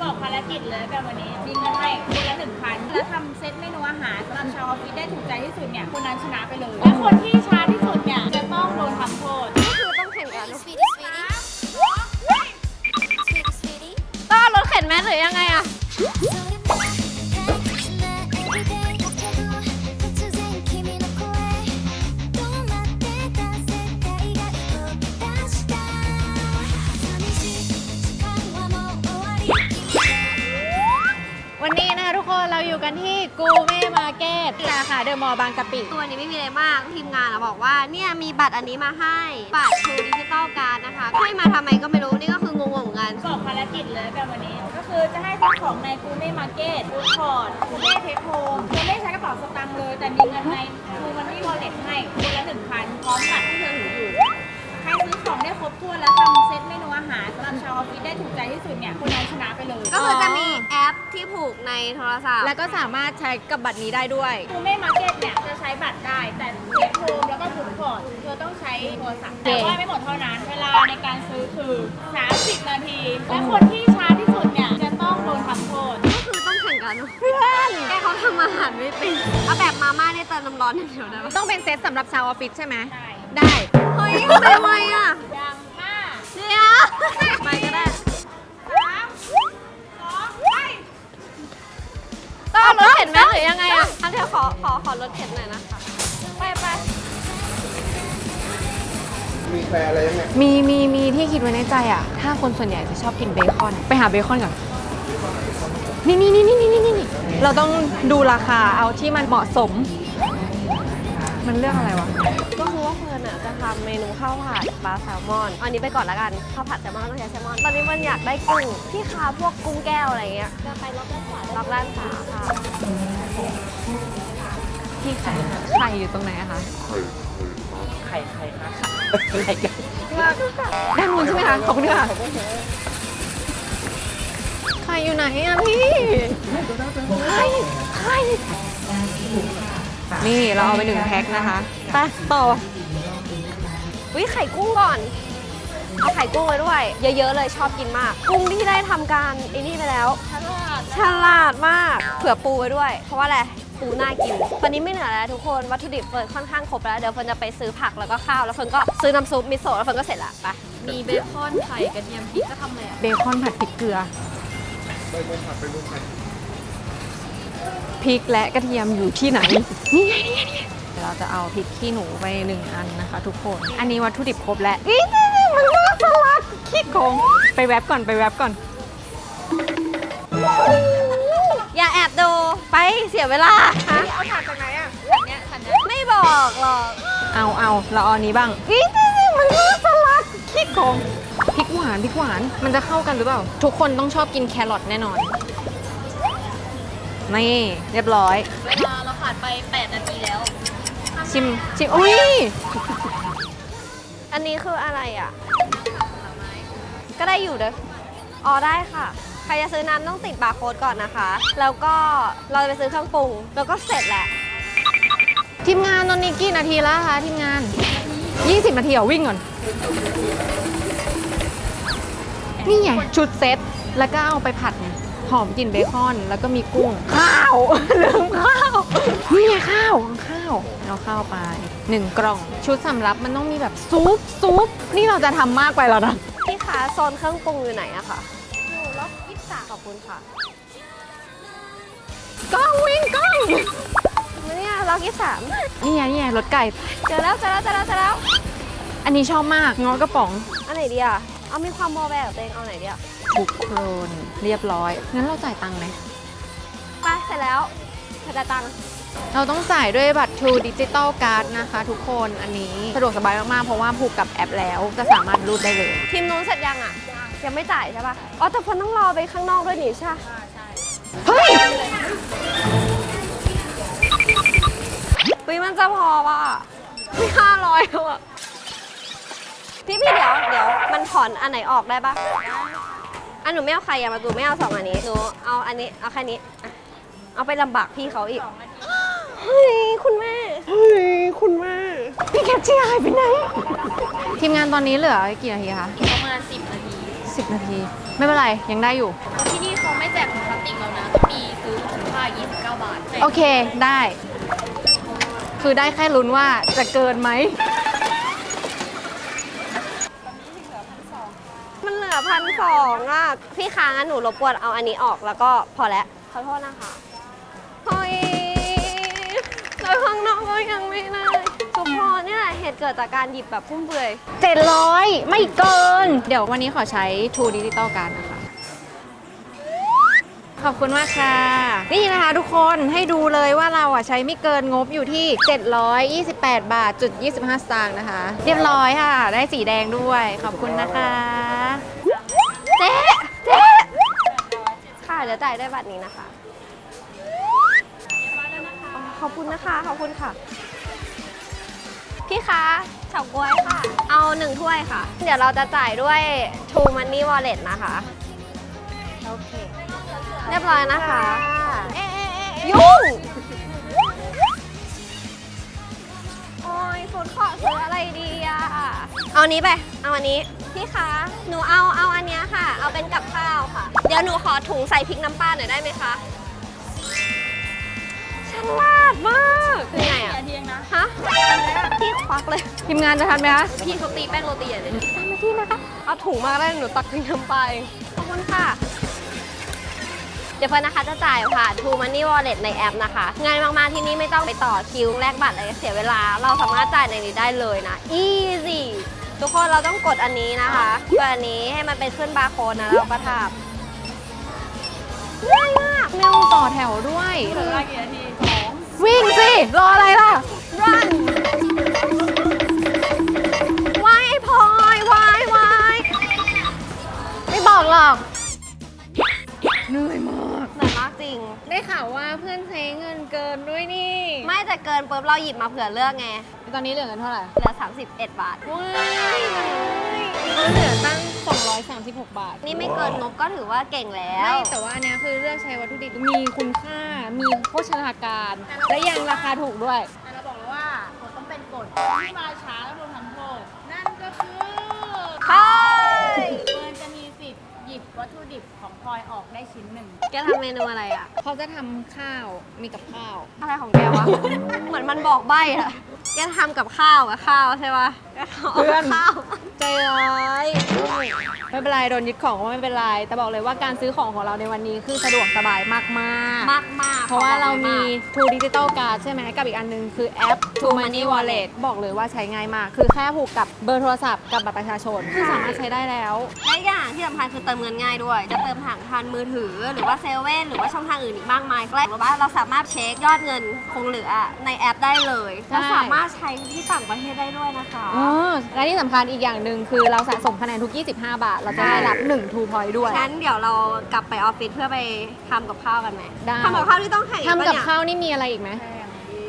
บอกภารกิจเลยแบบวันนี้มีเงินให้คนละ 1,000 แล้วทำเซตเมนูอาหารสำหรับชาวออฟฟิศได้ถูกใจที่สุดเนี่ยคนนั้นชนะไปเลยและคนที่ช้าที่สุดเนี่ยจะต้องโดนทำโทษก็คือต้องแข่งกันต้องเอารถเข็นแม่หรือยังไงอะวันนี้นะคะทุกคนเราอยู่กันที่กูเม่มาร์เก็ตสาขาเดอะมอลล์บางกะปิตัวนี้ไม่มีอะไรมากทีมงานบอกว่าเนี่ยมีบัตรอันนี้มาให้บัตรทูดิจิตอลการ์ดนะคะให้มาทำไมก็ไม่รู้นี่ก็คืองงเหมือนกันบอกภารกิจเลยแบบวันนี้ก็คือจะให้ซื้อของในกูเม่มาร์เก็ตฟู้ดคอร์ทกูเม่เทคโฮมจะไม่ใช้กระเป๋าสตางค์เลยแต่มีเงินในทูมันนี่วอลเล็ตให้คนละ 1,000 พร้อมบัตรที่เธอถืออยู่ใครซื้อของได้ครบถ้วนแล้วทำเซตเมนูอาหารสำหรับชาวออฟฟิศได้ถูกใจที่สุดเนี่ยคนนั้นชนะไปเลยก็คือจะมีแอปที่ผูกในโทรศัพท์แล้วก็สามารถใช้กับบัตรนี้ได้ด้วยกูเม่มาร์เก็ตเนี่ยจะใช้บัตรได้แต่เทคโฮมแล้วก็ฟู้ดคอร์ทเธอต้องใช้โทรศัพท์แต่ว่าไม่หมดเท่านั้นเวลาในการซื้อคือ30 นาทีและคนที่ช้าที่สุดเนี่ยจะต้องโดนทำโทษก็คือต้องแข่งกันเพื่อนแกเขาทำอาหารไม่เป็นเอาแบบมาม่าเนี่ยเติมน้ำร้อนอย่างเดียวได้ปะต้องเป็นเซตสำหรับชาวออฟฟิศใช่ไหมได้เฮ้ยทำไมไวอ่ะยัง5เดี๋ยวไปก็ได้3 2 ไปต้องเอารถเข็นไหมหรือยังไงอ่ะอันเธอขอรถเข็นหน่อยนะคะไปมีแฟร์อะไรยังไงมีที่คิดไว้ในใจอ่ะถ้าคนส่วนใหญ่จะชอบกินเบคอนไปหาเบคอนก่อนนี่เราต้องดูราคาเอาที่มันเหมาะสมมันเรื่องอะไรวะก็คือว่าเฟิร์นอ่ะจะทำเมนูข้าวผัดปลาแซลมอนอันนี้ไปก่อนละกันข้าวผัดแซลมอนต้องใช้แซลมอนตอนนี้มันอยากได้กุ้งที่ค้าพวกกุ้งแก้วอะไรเงี้ยจะไปล็อกด้านขวาค่ะที่ไข่อยู่ตรงไหนอะคะไข่ค่ะไข่กันด้านนู้นใช่ไหมคะขอบคุณค่ะไข่อยู่ไหนอะพี่ไข่นี่เราเอาไป1 แพ็คนะคะไปต่อวิไข่กุ้งก่อนเอาไข่กุ้งไว้ด้วยเยอะๆเลยชอบกินมากกุ้งที่ได้ทำการไอ้นี่ไปแล้วฉลาดมากเผื่อปูไว้ด้วยเพราะว่าอะไรปูน่ากินตอนนี้ไม่เหลือแล้วทุกคนวัตถุดิบเฟิร์นค่อนข้างครบแล้วเดี๋ยวเฟิร์นจะไปซื้อผักแล้วก็ข้าวแล้วเฟิร์นก็ซื้อน้ำซุปมิโซะแล้วเฟิร์นก็เสร็จละไปมีเบคอนไข่กระเทียมพริกก็ทำอะไรเบคอนผัดพริกเกลือไปบนผัดไปบนไข่พริกและกระเทียมอยู่ที่ไหนนี่ไงเราจะเอาพริกขี้หนูไป1 อันนะคะทุกคนอันนี้วัตถุดิบครบแล้วนี่มันก็สลัดขี้โกงไปแวบก่อนอย่าแอบดูไปเสียเวลาเอาถาดจากไหนอ่ะถัดเนี้ยไม่บอกหรอกเอาเราเอาอันนี้บ้างนี่มันก็สลัดขี้โกงพริกหวานมันจะเข้ากันหรือเปล่าทุกคนต้องชอบกินแครอทแน่นอนนี่เรียบร้อยเวลาเราผ่านไป8 นาทีแล้วชิมอุ้ยอันนี้คืออะไรอ่ะก็ได้อยู่เด้ออ๋อได้ค่ะใครจะซื้อน้ำต้องติดบาร์โค้ดก่อนนะคะแล้วก็เราจะไปซื้อเครื่องปรุงแล้วก็เสร็จแหละทีมงานตอนนี้กี่นาทีแล้วคะทีมงาน20 นาทีวิ่งก่อนนี่ไงชุดเซตแล้วก็เอาไปผัดหอมกลิ่นเบคอนแล้วก็มีกุ้งข้าวลืมข้าวนี่ไงข้าวเอาข้าวไป1 กล่องชุดสำรับมันต้องมีแบบซุปนี่เราจะทำมากไปแล้วนะพี่คะโซนเครื่องปรุงอยู่ไหนอะคะอยู่ล็อก23ขอบคุณค่ะกล้องวิ่งกล้องเนี่ยล็อก23นี่ไงรถไก่เจอแล้วอันนี้ชอบมากง้อกระป๋องอันไหนดีอะเอามีความโมแบบตัวเองเอาไหนดีอะทุกคนเรียบร้อยงั้นเราจ่ายตังค์ไหมไปเสร็จแล้วจ่ายตังค์เราต้องจ่ายด้วยบัตร True Digital Card นะคะทุกคนอันนี้สะดวกสบายมากๆเพราะว่าผูกกับแอปแล้วจะสามารถรูดได้เลยทีมนู้นเสร็จยังอ่ะยังไม่จ่ายใช่ปะอ๋อแต่คนต้องรอไปข้างนอกด้วยนี่ใช่เฮ้ยมันจะพอป่ะไม่500แล้วอ่ะพี่เดี๋ยวมันถอนอันไหนออกได้ปะอันหนูไม่เอาใครอย่ามาดูไม่เอา2 อันนี้หนูเอาอันนี้เอาแค่นี้เอาไปลำบากพี่เขาอีกเฮ้ยคุณแม่พี่แคปชี่หายไปไหนทีมงานตอนนี้เหลือกี่นาทีคะประมาณ10 นาที10 นาที ไม่เป็นไร ยังได้อยู่ ที่นี่เขาไม่แจกถุงพลาสติกแล้วนะต้องมีซื้อถุงผ้า29 บาท โอเคได้ คือได้แค่ลุ้นว่าจะเกินไหม มันเหลือ1,200อ่ะ พี่ค้างั้นหนูรบกวนเอาอันนี้ออกแล้วก็พอแล้ว ขอโทษนะคะเฮ้ยแล้วข้างนอกก็ยังไม่ได้ทุกคนเนี่ยเหตุเกิดจากการหยิบแบบฟุ่มเฟือย 700 ไม่เกิน เดี๋ยววันนี้ขอใช้ True Digital Card นะคะ ขอบคุณมากค่ะ นี่นะคะทุกคนให้ดูเลยว่าเราอ่ะใช้ไม่เกินงบอยู่ที่ 728 บาทจุด25 สตางค์นะคะ เรียบร้อยค่ะ ได้สีแดงด้วย ขอบคุณนะคะ เจ๊ค่ะเดี๋ยวจ่ายด้วยบัตรนี้นะคะขอบคุณนะคะ ขอบคุณค่ะ พี่คะเฉาก๊วยค่ะ เอา1 ถ้วยค่ะ เดี๋ยวเราจะจ่ายด้วย True Money Wallet นะคะ โอเค เรียบร้อยนะคะ ยุ่ง โอ้ยฝนขอซื้ออะไรดีอ่ะ เอานี้ไป เอาอันนี้ พี่คะ หนูเอาอันเนี้ยค่ะ เอาเป็นกับข้าวค่ะ เดี๋ยวหนูขอถุงใส่พริกน้ำปลาหน่อยได้ไหมคะ ฉลาดมากคือไงอ่ะ เทียงนะ ฮะพี่ควักเลย ทีมงานจะทันไหมคะ พี่เขาตีแป้งโรตีใหญ่เลย3 นาทีนะคะ เอาถุงมาได้หนูตักพริกน้ำปลาเองขอบคุณค่ะ เดี๋ยวเฟิร์นนะคะจะจ่ายผ่าน True Money Wallet ในแอปนะคะง่ายมากๆที่นี่ไม่ต้องไปต่อคิวแลกบัตรอะไรเสียเวลา เราสามารถจ่ายในนี้ได้เลยนะ easy ทุกคนเราต้องกดอันนี้นะคะกดอันนี้ให้มันเป็นขึ้นบาร์โค้ดนะแล้วเราก็ทำง่ายมาก ไม่ต้องต่อแถวด้วย เหลือเวลากี่นาที วิ่งสิ รออะไรล่ะ run วายไอ้พลอยวาย ไม่บอกหรอก เหนื่อยมาก เหนื่อยมากจริง ได้ข่าวว่าเพื่อนใช้เงินเกินด้วยนี่ ไม่แต่เกินปุ๊บเราหยิบมาเผื่อเลือกไง ตอนนี้เหลือเงินเท่าไหร่ เหลือ31 บาท ว้ายเหลือตั้ง 236 บาท นี่ไม่เกินงบก็ถือว่าเก่งแล้ว ไม่แต่ว่าอันเนี้ยคือเลือกใช้วัตถุดิบมีคุณค่า มีโภชนาการ และยังราคาถูกด้วย แต่เราบอกแล้วว่ากฎต้องเป็นกฎที่มาช้าแล้วโดนทำโทษ นั่นก็คือ ใช่ เฟิร์นจะมีสิทธิ์หยิบวัตถุดิบของพลอยออกได้ชิ้นหนึ่ง แกทำเมนูอะไรอ่ะ เขาจะทำข้าว มีกับข้าว อะไรของแกวะ เหมือนมันบอกใบ้อะแกทำกับข้าวกับข้าวใช่ปะแกทำ เพื่อน ข้าว ใจร้ายไม่เป็นไรโดนยึดของก็ไม่เป็นไร แต่บอกเลยว่าการซื้อของของเราในวันนี้คือสะดวกสบายมาก มาก ๆ เพราะว่าเรามี True Digital Card ใช่ไหมกับอีกอันนึงคือแอป True Money Wallet บอกเลยว่าใช้ง่ายมาก คือแค่ผูกกับเบอร์โทรศัพท์กับบัตรประชาชนคือสามารถใช้ได้แล้ว และอย่างที่สำคัญคือเติมเงินง่ายด้วย จะเติมผ่านมือถือหรือว่าเซเว่นหรือว่าช่องทางอื่นอีกมากมายก็ได้หรือว่าเราสามารถเช็คยอดเงินคงเหลือในแอปได้เลย ใช่ และสามารถใช้ที่ต่างประเทศได้ด้วยนะคะ และที่สำคัญอีกอย่างหนึ่งคือเราสะสมคะแนนทุก 25 บาท เราจะได้รับ 1 True Point ด้วย งั้นเดี๋ยวเรากลับไปออฟฟิศเพื่อไปทำกับข้าวกันไหม ได้ ทำกับข้าวที่ต้องแข่ง ทำกับ ปะเนี่ย ข้าวนี่มีอะไรอีกไหม แพงดี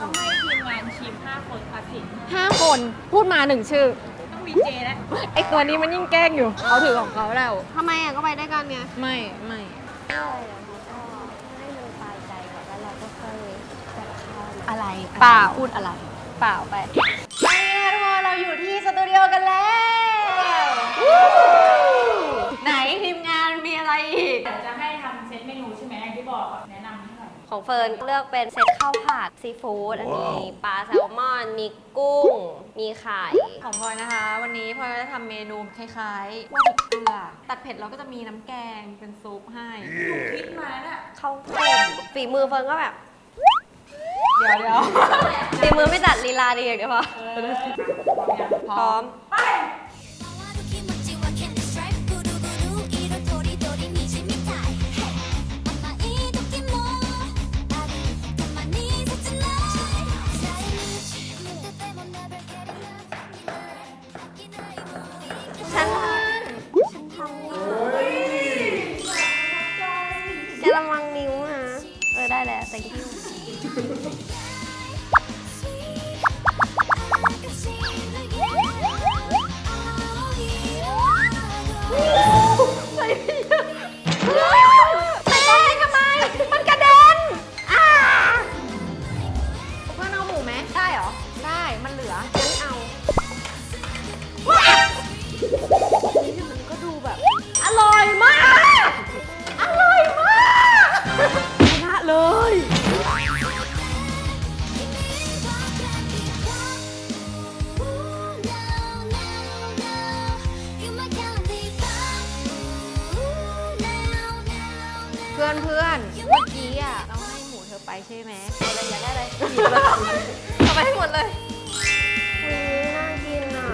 ต้องให้ทีมงานชิม5 คนตัดสิน 5 คนพูดมา 1 ชื่อ ต้องมีเจและ ไอตัวนี้มันยิ่งแกล้งอยู่เขาถือของเขาแล้ว ทำไมอ่ะก็ไปได้กันไง ไม่ ให้มันตายใจก่อนแล้วเราก็ค่อยจัดข้าว อะไร เปล่า พูดอะไร เปล่าไป ไปแล้วทุกคนเราอยู่ที่สตูดิโอกันแล้ว ไหนทีมงานมีอะไรอีก เดี๋ยวจะให้ทำเซตเมนูใช่ไหมอย่างที่บอกอะแนะนำให้หน่อย ของเฟิร์นเลือกเป็นเซตข้าวผัดซีฟู้ดอันนี้ปลาแซลมอน มีกุ้ง มีไข่ ของพลอยนะคะ วันนี้พลอยจะทำเมนูคล้ายๆว่าเกลือ ตัดเผ็ดเราก็จะมีน้ำแกงเป็นซุปให้ คิดมาแล้วน่ะ ข้าวต้มฝีมือเฟิร์นก็แบบ เดี๋ยว ฝีมือไม่ตัดลีลาดีอย่างเดียวพอพร้อม ไป 気持ちはキャンディーストライプブルブル色とりどり虹みたい甘い時もあるたまに切ない毎日見てても never get enough 飽きないもういい ฉันทำจะระวังนิ้วนะได้แล้ว thank youเพื่อนเอาหมูไหม ได้เหรอ ได้ มันเหลือ งั้นเอา ก็ดูแบบ อร่อย เพื่อนเมื่อกี้อ่ะเราให้หมูเธอไปใช่ไหม เอาเลยอยากได้เลยเอาไปให้หมดเลยอุ๊ยน่ากินอ่ะ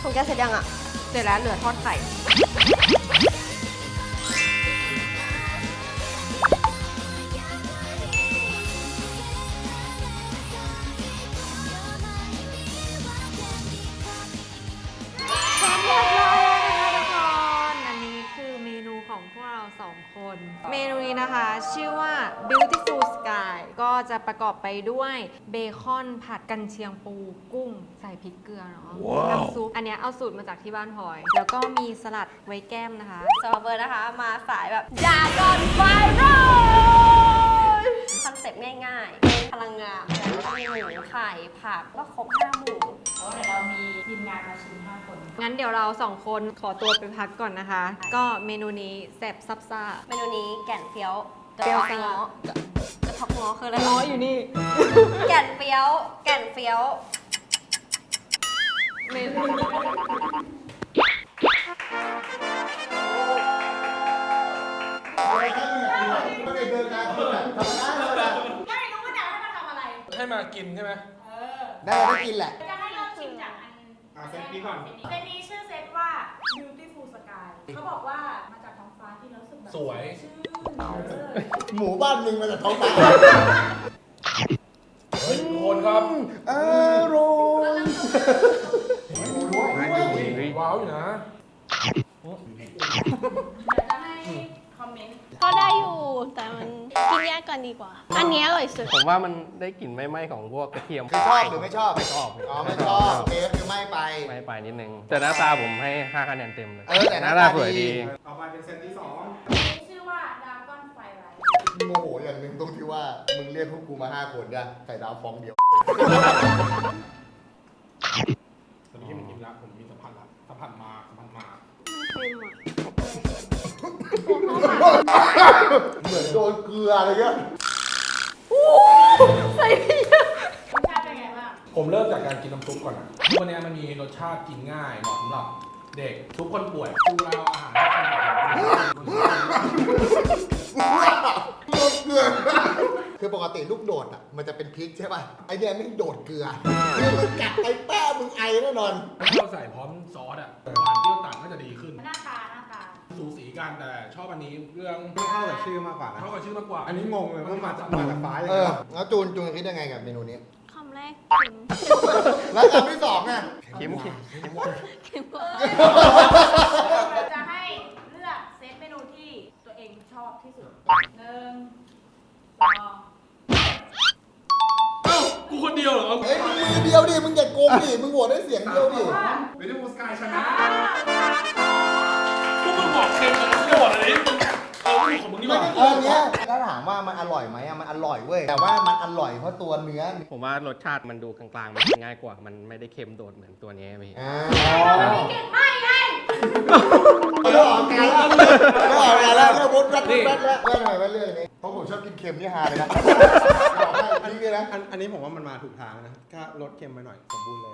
ของแกเสร็จยังอ่ะ เสร็จแล้วเหลือทอดไข่ พร้อมเรียบร้อยแล้วนะคะทุกคนอันนี้คือเมนูของพวกเรา2 คน เมนูนี้นะคะชื่อว่า Beautiful Sky ก็จะประกอบไปด้วยเบคอนผัดกันเชียงปูกุ้งใส่พริกเกลือเนาะน้ำซุปอันเนี้ยเอาสูตรมาจากที่บ้านพลอย แล้วก็มีสลัดไว้แก้มนะคะ สำหรับเบิร์ดนะคะ มาสายแบบดาก่อนไฟโรลคอนเซ็ปต์ง่ายๆเป็นพลังงานแล้วก็มีหมูไข่ผักก็ครบ5 หมู่ เพราะว่าเดี๋ยวเรามีทีมงานมาชิม5 คน งั้นเดี๋ยวเรา2 คนขอตัวไปพักก่อนนะคะ ก็เมนูนี้แซ่บซับซ่า เมนูนี้แก่นเฟี้ยว เฟี้ยว กระท้อง้อกระท้อง้อคืออะไร ง้ออยู่นี่ แก่นเฟี้ยว แก่นเฟี้ยว เมนู ไม่ได้เดินการแบบธรรมดาเลยนะ ไม่รู้ว่าจะให้มาทำอะไร ให้มากินใช่ไหม ได้กินแหละ จะให้เราชิมจากอัน เซตนี้ก่อน เซตนี้ชื่อเซตว่า Beautiful Sky เขาบอกว่ามาจากท้องฟ้าที่เรารู้สึกแบบ สวย ชื่น หมู่บ้านมึงมาจากท้องฟ้า เฮ้ยทุกคนครับ อร่อย ว้าวอยู่นะ เดี๋ยวจะให้คอมเมนต์ ก็ได้อยู่ แต่มันกินแยกกันดีกว่า อันนี้อร่อยสุด ผมว่ามันได้กลิ่นไม่ไหม้ของพวกกระเทียม คือชอบหรือไม่ชอบ ไม่ชอบ อ๋อไม่ชอบโอเคก็คือไม่ไป ไม่ไปนิดนึง แต่หน้าตาผมให้5 คะแนนเต็มเลย แต่หน้าตา สวย ดี ดี ต่อไปเป็นเซตที่2 ชื่อว่า Dragon Firelight โมโหอย่างหนึ่งตรงที่ว่ามึงเรียกพวกกูมา5 คนเนี่ยไข่ดาวฟองเดียว ตอนนี้มันกินแล้วผมมีสัมผัสแล้วสัมผัสมา เหมือนโดนเกลืออะไรเงี้ย รสชาติเป็นไงบ้าง ผมเริ่มจากการกินน้ำซุปก่อนนะตัวเนี้ยมันมีรสชาติกินง่ายเหมาะสำหรับเด็กทุกคนป่วยดูเราอาหารให้ขนาดนี้ โดนเกลือ คือปกติลูกโดดอ่ะมันจะเป็นพริกใช่ป่ะไอเนี้ยไม่โดดเกลือคือมึงกัดไปแป้มึงไอแน่นอน ถ้าเราใส่พร้อมซอสอ่ะหวานเปรี้ยวต่างก็จะดีขึ้น หน้าตา สูสีกันแต่ชอบอันนี้เรื่อง เข้ากับชื่อมากกว่านะ เข้ากับชื่อมากกว่า อันนี้งงเลยว่ามาจากฟ้าแล้วจูนคิดยังไงกับเมนูนี้ คำแรกเค็ม แล้วคำที่2ไง เค็ม เค็มกว่า เราจะให้เลือกเซตเมนูที่ตัวเองชอบที่สุด 1 2 เอ้ากูคนเดียวเหรอ เฮ้ยมึงมือเดียวดิ มึงอย่าโกงดิ มึงโหวตได้เสียงเดียวดิ เบลิฟูสกายชนะพวกมึงบอกเค็มกันไม่หมดเลยของมึงนี่หว่า อันเนี้ยถ้าถามว่ามันอร่อยไหมอะมันอร่อยเว้ย แต่ว่ามันอร่อยเพราะตัวเนื้อ ผมว่ารสชาติมันดูกลางๆ มันง่ายกว่า มันไม่ได้เค็มโดดเหมือนตัวนี้พี่ เก่งไม่ไง เริ่มออกงานแล้วเริ่มออกงานแล้วเริ่มบดแรดแล้วเริ่มทำไมว่าเรื่องนี้เพราะผมชอบกินเค็มที่ฮาเลยนะอันนี้นะ อันนี้ผมว่ามันมาถูกทางนะก็ลดเค็มไปหน่อยสมบูรณ์เลย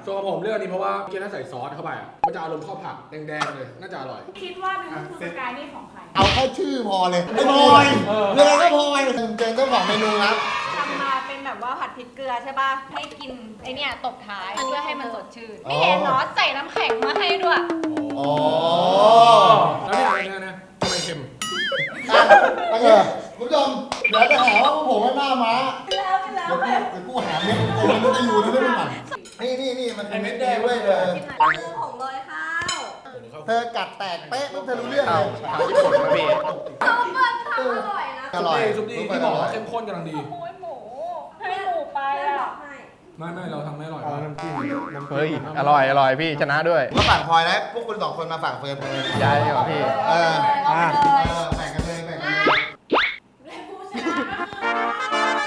ส่วนของผมเลือกอันนี้เพราะว่าเมื่อกี้น่าใส่ซอสเข้าไปอ่ะ มันจะอารมณ์ข้าวผัดแดงๆเลย น่าจะอร่อย คิดว่า Beautiful Sky นี่ของใคร เอาแค่ชื่อพอเลยไม่พอยเรื่องก็พอยเจนเจ้าของเมนูครับ ทำมาเป็นแบบว่าผัดพริกเกลือใช่ป่ะ ให้กินไอเนี่ยตบท้าย อันนี้ เพื่อให้มันสดชื่น อ๋อ ไม่เห็นเนาะใส่น้ำแข็งมาให้ด้วย อ๋อ แล้วเนี่ยนะทำไมเค็ม โอเคคุณผู้ชมเดี๋ยวจะหาว่าผมว่าหน้าม้า แล้ว เดี๋ยวกูหาเม็ดมันจะอยู่ในนี้มันนี่มันเป็นเม็ดแดงเว้ยเธอ มือผมเลยข้าว เธอกัดแตกเป๊ะปุ๊บเธอรู้เรื่องเลย ชาวญี่ปุ่นมาพี่ อร่อยนะ อร่อย ซุปดีที่บอกว่าเข้มข้นกำลังดี โอ้ยหมูให้หมูไปอ่ะ ไม่เราทำไม่อร่อย เอา มาก น้ำจิ้ม เฮ้ย อร่อยพี่ชนะด้วย มาฝั่งพลอยแล้วพวกคุณ2 คนมาฝั่งเฟิร์น ย้ายดีกว่าพี่ เออ เอาไปเลย แบ่งกันเลย และผู้ชนะ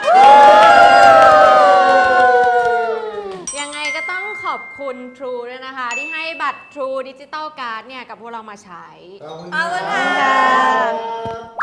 ก็คือ บัตร True Digital Card เนี่ยกับพวกเรามาใช้ เอาเลยค่ะ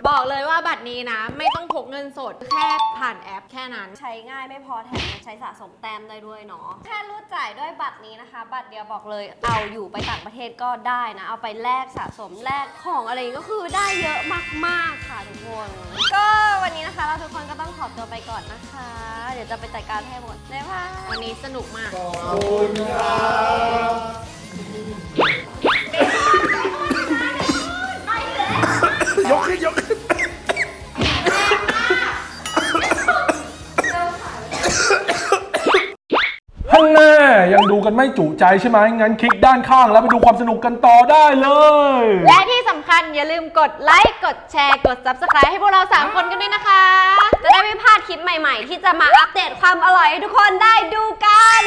บอกเลยว่าบัตรนี้นะ ไม่ต้องพกเงินสดแค่ผ่านแอปแค่นั้น ใช้ง่ายไม่พอแถมยังใช้สะสมแต้มได้ด้วยเนาะแค่รูดจ่ายด้วยบัตรนี้นะคะ บัตรเดียวบอกเลยเอาอยู่ไปต่างประเทศก็ได้นะ เอาไปแลกสะสมแลกของอะไรก็คือได้เยอะมากๆค่ะทุกคนก็วันนี้นะคะเราทุกคนก็ต้องขอตัวไปก่อนนะคะ เดี๋ยวจะไปจัดการให้หมดได้ป่ะ วันนี้สนุกมาก ขอบคุณครับ ยกขึ้นยกขึ้นฮันแน่ยังดูกันไม่จุใจใช่ไหมงั้นคลิกด้านข้างแล้วไปดูความสนุกกันต่อได้เลย และที่สำคัญอย่าลืมกดไลค์กดแชร์กด Subscribe ให้พวกเรา 3 คนกันด้วยนะคะ จะได้ไม่พลาดคลิปใหม่ๆ ที่จะมาอัปเดตความอร่อยให้ทุกคนได้ดูกัน